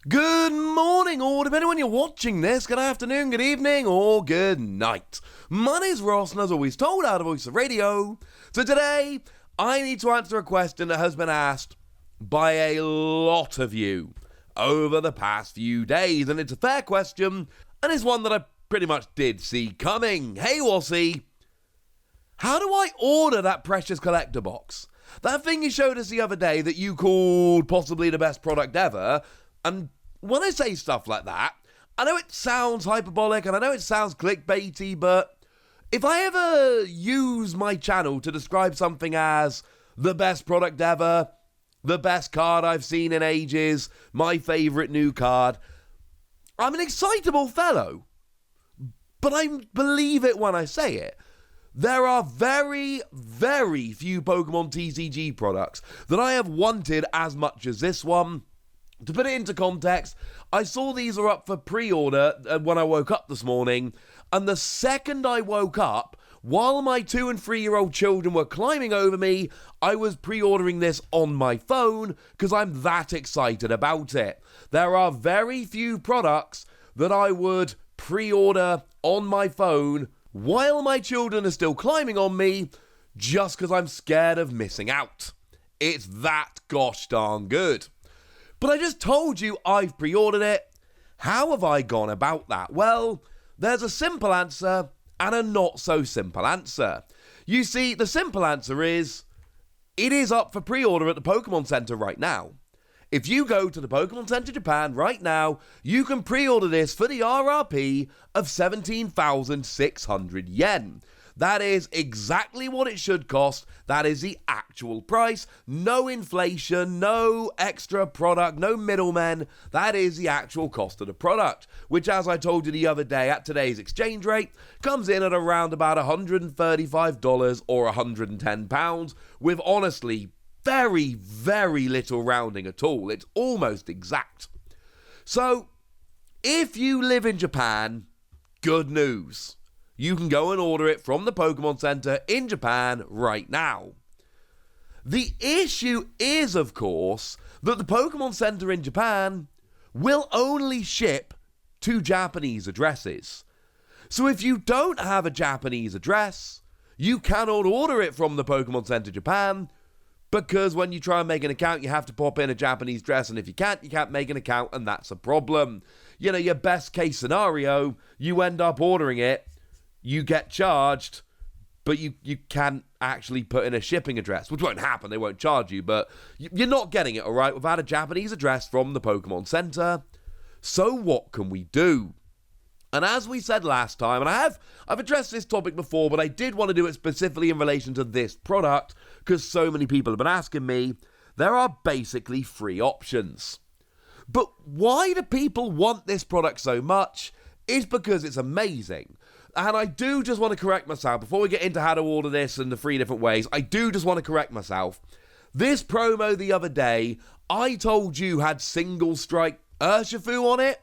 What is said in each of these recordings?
Good morning, or depending when you're watching this, good afternoon, good evening, or good night. My name's Ross, and as always told out of Voice of Radio. So today, I need to answer a question that has been asked by a lot of you over the past few days, and it's a fair question, and it's one that I pretty much did see coming. Hey, Wossy, how do I order that precious collector box? That thing you showed us the other day that you called possibly the best product ever. And when I say stuff like that, I know it sounds hyperbolic and I know it sounds clickbaity, but if I ever use my channel to describe something as the best product ever, the best card I've seen in ages, my favourite new card, I'm an excitable fellow. But I believe it when I say it. There are very, very few Pokemon TCG products that I have wanted as much as this one. To put it into context, I saw these are up for pre-order when I woke up this morning, and the second I woke up, while my 2- and 3-year-old children were climbing over me, I was pre-ordering this on my phone because I'm that excited about it. There are very few products that I would pre-order on my phone while my children are still climbing on me just because I'm scared of missing out. It's that gosh darn good. But I just told you I've pre-ordered it. How have I gone about that? Well, there's a simple answer and a not so simple answer. You see, the simple answer is, it is up for pre-order at the Pokémon Center right now. If you go to the Pokémon Center Japan right now, you can pre-order this for the RRP of 17,600 yen. That is exactly what it should cost. That is the actual price. No inflation, no extra product, no middlemen. That is the actual cost of the product, which, as I told you the other day, at today's exchange rate, comes in at around about $135 or £110, with honestly very, very little rounding at all. It's almost exact. So, if you live in Japan, good news. You can go and order it from the Pokemon Center in Japan right now. The issue is, of course, that the Pokemon Center in Japan will only ship to Japanese addresses. So if you don't have a Japanese address, you cannot order it from the Pokemon Center Japan, because when you try and make an account, you have to pop in a Japanese address, and if you can't make an account, and that's a problem. You know, your best case scenario, you end up ordering it, you get charged, but you can't actually put in a shipping address, which won't happen, they won't charge you, but you're not getting it, alright, without a Japanese address from the Pokemon Center. So what can we do? And as we said last time, and I've addressed this topic before, but I did want to do it specifically in relation to this product, because so many people have been asking me, there are basically 3 options. But why do people want this product so much? Is because it's amazing. And I do just want to correct myself, before we get into how to order this and the 3 different ways, I do just want to correct myself. This promo the other day, I told you had single strike Urshifu on it,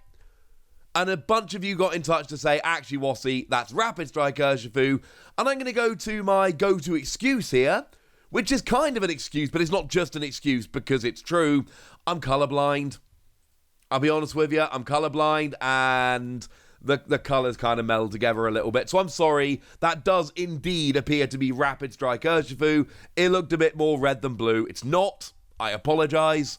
and a bunch of you got in touch to say, actually, Wossy, that's rapid strike Urshifu, and I'm going to go to my go-to excuse here, which is kind of an excuse, but it's not just an excuse because it's true. I'm colorblind. I'll be honest with you, I'm colorblind, and the colours kind of meld together a little bit. So I'm sorry, that does indeed appear to be Rapid Strike Urshifu. It looked a bit more red than blue. It's not. I apologise.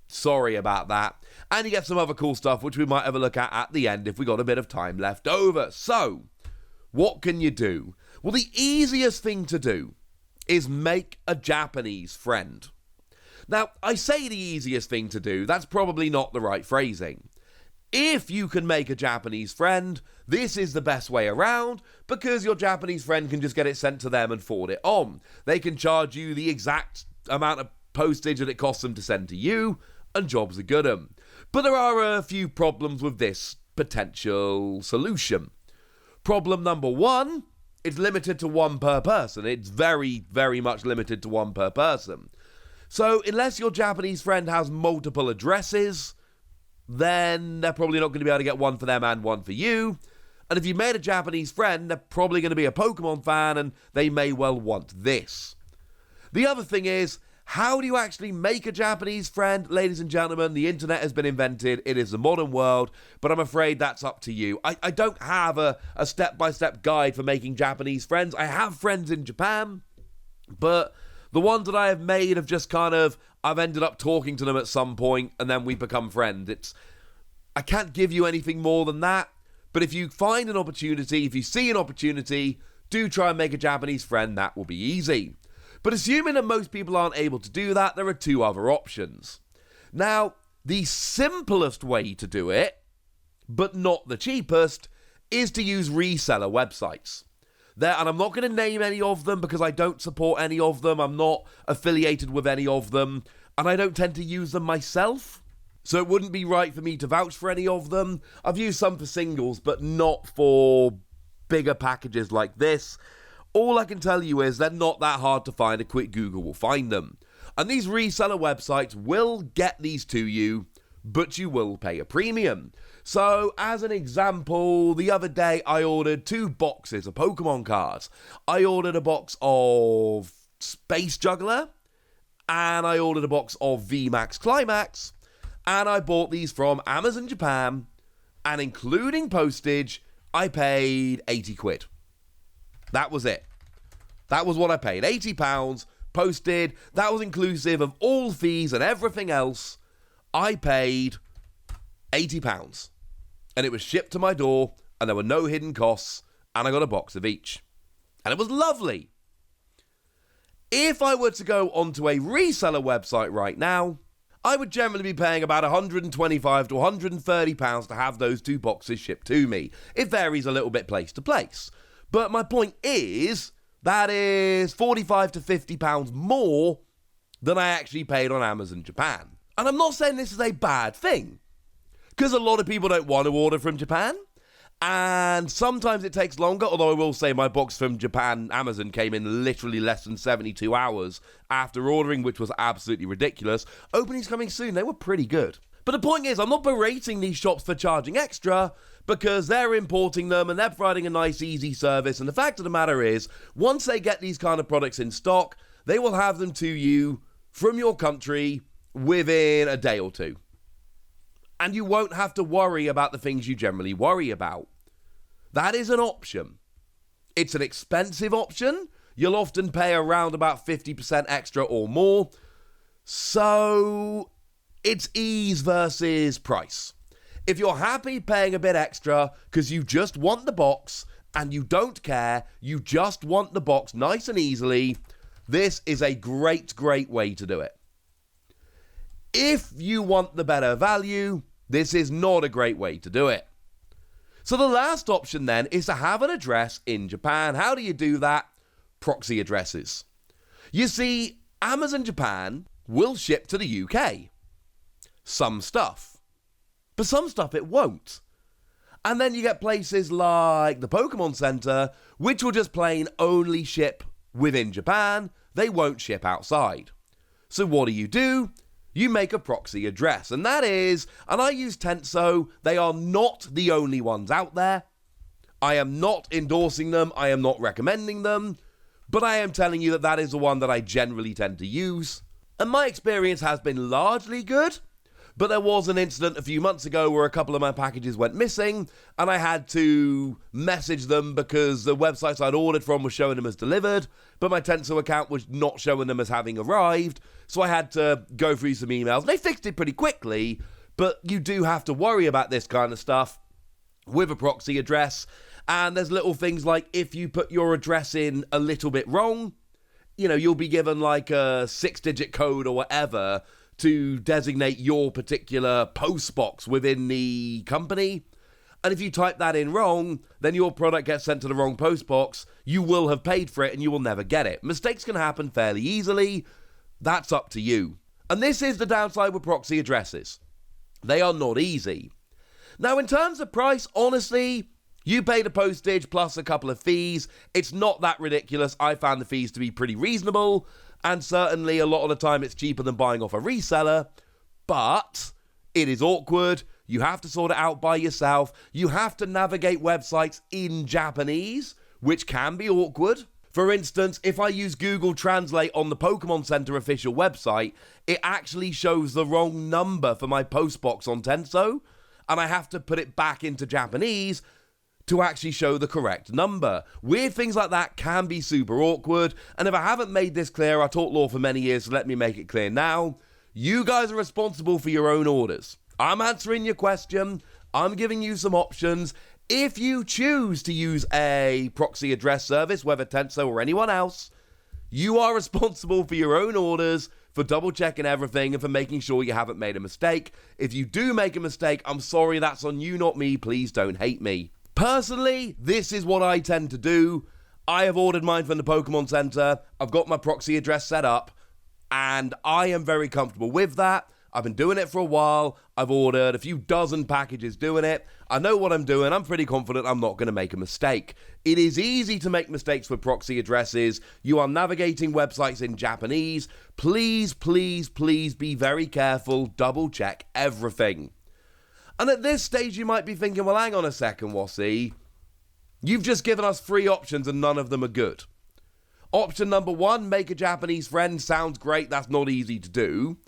Sorry about that. And you get some other cool stuff, which we might have a look at the end if we got a bit of time left over. So, what can you do? Well, the easiest thing to do is make a Japanese friend. Now, I say the easiest thing to do. That's probably not the right phrasing. If you can make a Japanese friend, this is the best way around, because your Japanese friend can just get it sent to them and forward it on. They can charge you the exact amount of postage that it costs them to send to you, and jobs are good 'em. But there are a few problems with this potential solution. Problem number 1, it's limited to 1 per person. It's very, very much limited to 1 per person. So unless your Japanese friend has multiple addresses, then they're probably not going to be able to get 1 for them and 1 for you. And if you made a Japanese friend, they're probably going to be a Pokemon fan, and they may well want this. The other thing is, How do you actually make a Japanese friend? Ladies and gentlemen, the internet has been invented. It is the modern world, but I'm afraid that's up to you. I don't have a step-by-step guide for making Japanese friends. I have friends in Japan, but the ones that I have made have just I've ended up talking to them at some point, and then we become friends. I can't give you anything more than that, but if you find an opportunity, if you see an opportunity, do try and make a Japanese friend. That will be easy. But assuming that most people aren't able to do that, there are two other options. Now, the simplest way to do it, but not the cheapest, is to use reseller websites. And I'm not going to name any of them because I don't support any of them. I'm not affiliated with any of them, and I don't tend to use them myself. So it wouldn't be right for me to vouch for any of them. I've used some for singles, but not for bigger packages like this. All I can tell you is they're not that hard to find. A quick Google will find them. And these reseller websites will get these to you, but you will pay a premium. So, as an example, the other day I ordered 2 boxes of Pokémon cards. I ordered a box of Space Juggler, and I ordered a box of VMAX Climax, and I bought these from Amazon Japan, and including postage, I paid 80 quid. That was it. That was what I paid. £80 posted. That was inclusive of all fees and everything else. I paid £80. And it was shipped to my door, and there were no hidden costs, and I got a box of each. And it was lovely. If I were to go onto a reseller website right now, I would generally be paying about £125 to £130 to have those 2 boxes shipped to me. It varies a little bit place to place. But my point is, that is £45 to £50 more than I actually paid on Amazon Japan. And I'm not saying this is a bad thing, because a lot of people don't want to order from Japan, and sometimes it takes longer, although I will say my box from Japan, Amazon, came in literally less than 72 hours after ordering, which was absolutely ridiculous. Openings coming soon, they were pretty good. But the point is, I'm not berating these shops for charging extra, because they're importing them and they're providing a nice, easy service. And the fact of the matter is, once they get these kind of products in stock, they will have them to you from your country within a day or two. And you won't have to worry about the things you generally worry about. That is an option. It's an expensive option. You'll often pay around about 50% extra or more. So it's ease versus price. If you're happy paying a bit extra because you just want the box and you don't care, you just want the box nice and easily, this is a great, great way to do it. If you want the better value, this is not a great way to do it. So the last option then is to have an address in Japan. How do you do that? Proxy addresses. You see, Amazon Japan will ship to the UK. Some stuff. But some stuff it won't. And then you get places like the Pokémon Center, which will just plain only ship within Japan. They won't ship outside. So what do? You make a proxy address. And that is, and I use Tenso, they are not the only ones out there. I am not endorsing them. I am not recommending them. But I am telling you that that is the one that I generally tend to use. And my experience has been largely good. But there was an incident a few months ago where a couple of my packages went missing, and I had to message them because the websites I'd ordered from were showing them as delivered, but my Tenso account was not showing them as having arrived, so I had to go through some emails. They fixed it pretty quickly, but you do have to worry about this kind of stuff with a proxy address, and there's little things like if you put your address in a little bit wrong, you'll be given like a 6-digit code or whatever to designate your particular post box within the company. And if you type that in wrong, then your product gets sent to the wrong post box. You will have paid for it and you will never get it. Mistakes can happen fairly easily. That's up to you. And this is the downside with proxy addresses. They are not easy. Now, in terms of price, honestly, you pay the postage plus a couple of fees. It's not that ridiculous. I found the fees to be pretty reasonable. And certainly a lot of the time it's cheaper than buying off a reseller, but it is awkward. You have to sort it out by yourself. You have to navigate websites in Japanese, which can be awkward. For instance, if I use Google Translate on the Pokémon Center official website, it actually shows the wrong number for my postbox on Tenso, and I have to put it back into Japanese to actually show the correct number. Weird things like that can be super awkward, and if I haven't made this clear, I taught law for many years, so let me make it clear now. You guys are responsible for your own orders. I'm answering your question, I'm giving you some options. If you choose to use a proxy address service, whether Tenso or anyone else, you are responsible for your own orders, for double checking everything, and for making sure you haven't made a mistake. If you do make a mistake, I'm sorry, that's on you, not me. Please don't hate me. Personally, this is what I tend to do. I have ordered mine from the Pokemon Center. I've got my proxy address set up, and I am very comfortable with that. I've been doing it for a while. I've ordered a few dozen packages doing it. I know what I'm doing. I'm pretty confident I'm not going to make a mistake. It is easy to make mistakes with proxy addresses. You are navigating websites in Japanese. Please, please, please be very careful. Double check everything. And at this stage, you might be thinking, well, hang on a second, Wassy. You've just given us 3 options and none of them are good. Option number 1, make a Japanese friend. Sounds great. That's not easy to do.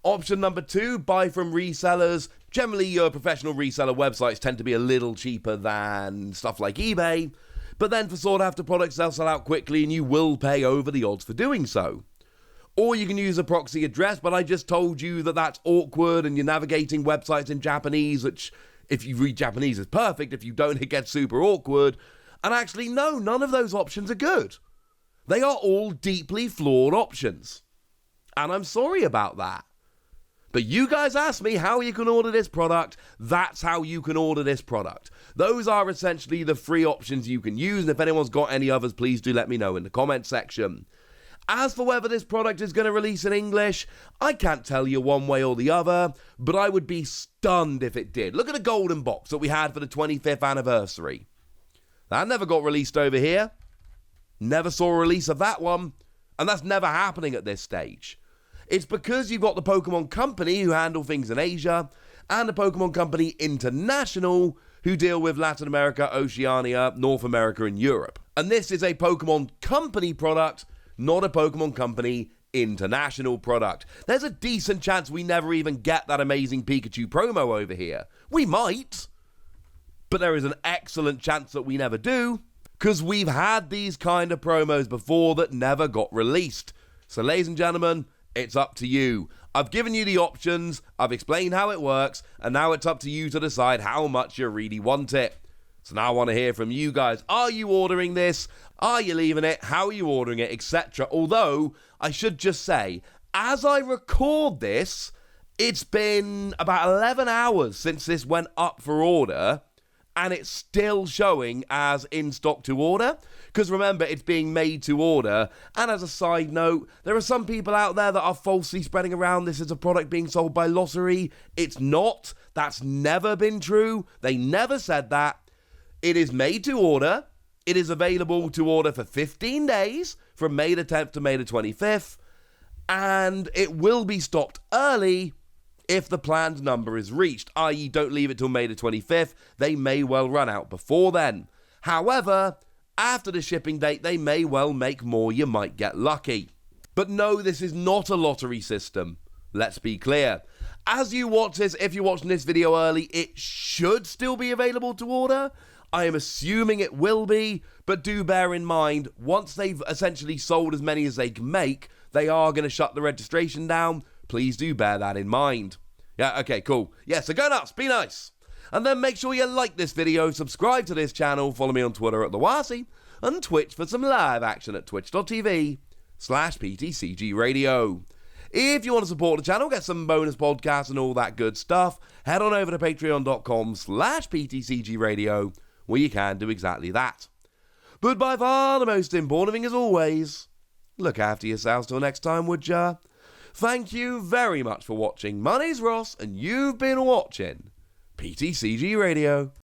Option number 2, buy from resellers. Generally, your professional reseller websites tend to be a little cheaper than stuff like eBay. But then for sought after products, they'll sell out quickly and you will pay over the odds for doing so. Or you can use a proxy address, but I just told you that that's awkward and you're navigating websites in Japanese, which if you read Japanese is perfect. If you don't, it gets super awkward. And actually, no, none of those options are good. They are all deeply flawed options. And I'm sorry about that. But you guys asked me how you can order this product. That's how you can order this product. Those are essentially the 3 options you can use. And if anyone's got any others, please do let me know in the comment section. As for whether this product is going to release in English, I can't tell you one way or the other, but I would be stunned if it did. Look at the golden box that we had for the 25th anniversary. That never got released over here. Never saw a release of that one. And that's never happening at this stage. It's because you've got the Pokemon Company, who handle things in Asia, and the Pokemon Company International, who deal with Latin America, Oceania, North America, and Europe. And this is a Pokemon Company product, not a Pokemon Company International product. There's a decent chance we never even get that amazing Pikachu promo over here. We might, but there is an excellent chance that we never do, because we've had these kind of promos before that never got released. So ladies and gentlemen, it's up to you. I've given you the options, I've explained how it works, and now it's up to you to decide how much you really want it. So now I want to hear from you guys. Are you ordering this? Are you leaving it? How are you ordering it? Etc. Although, I should just say, as I record this, it's been about 11 hours since this went up for order, and it's still showing as in stock to order. Because remember, it's being made to order. And as a side note, there are some people out there that are falsely spreading around this as a product being sold by Lottery. It's not. That's never been true. They never said that. It is made to order. It is available to order for 15 days, from May the 10th to May the 25th. And it will be stopped early if the planned number is reached, i.e. don't leave it till May the 25th. They may well run out before then. However, after the shipping date, they may well make more. You might get lucky. But no, this is not a lottery system. Let's be clear. As you watch this, if you're watching this video early, it should still be available to order. I am assuming it will be, but do bear in mind, once they've essentially sold as many as they can make, they are going to shut the registration down. Please do bear that in mind. Yeah, okay, cool. Yeah, so go nuts, be nice. And then make sure you like this video, subscribe to this channel, follow me on Twitter at TheWassy, and Twitch for some live action at twitch.tv/PTCG Radio. If you want to support the channel, get some bonus podcasts and all that good stuff, head on over to patreon.com/PTCG Radio, where you can do exactly that. But by far the most important thing, as always, look after yourselves till next time, would ya? Thank you very much for watching. My name's Ross, and you've been watching PTCG Radio.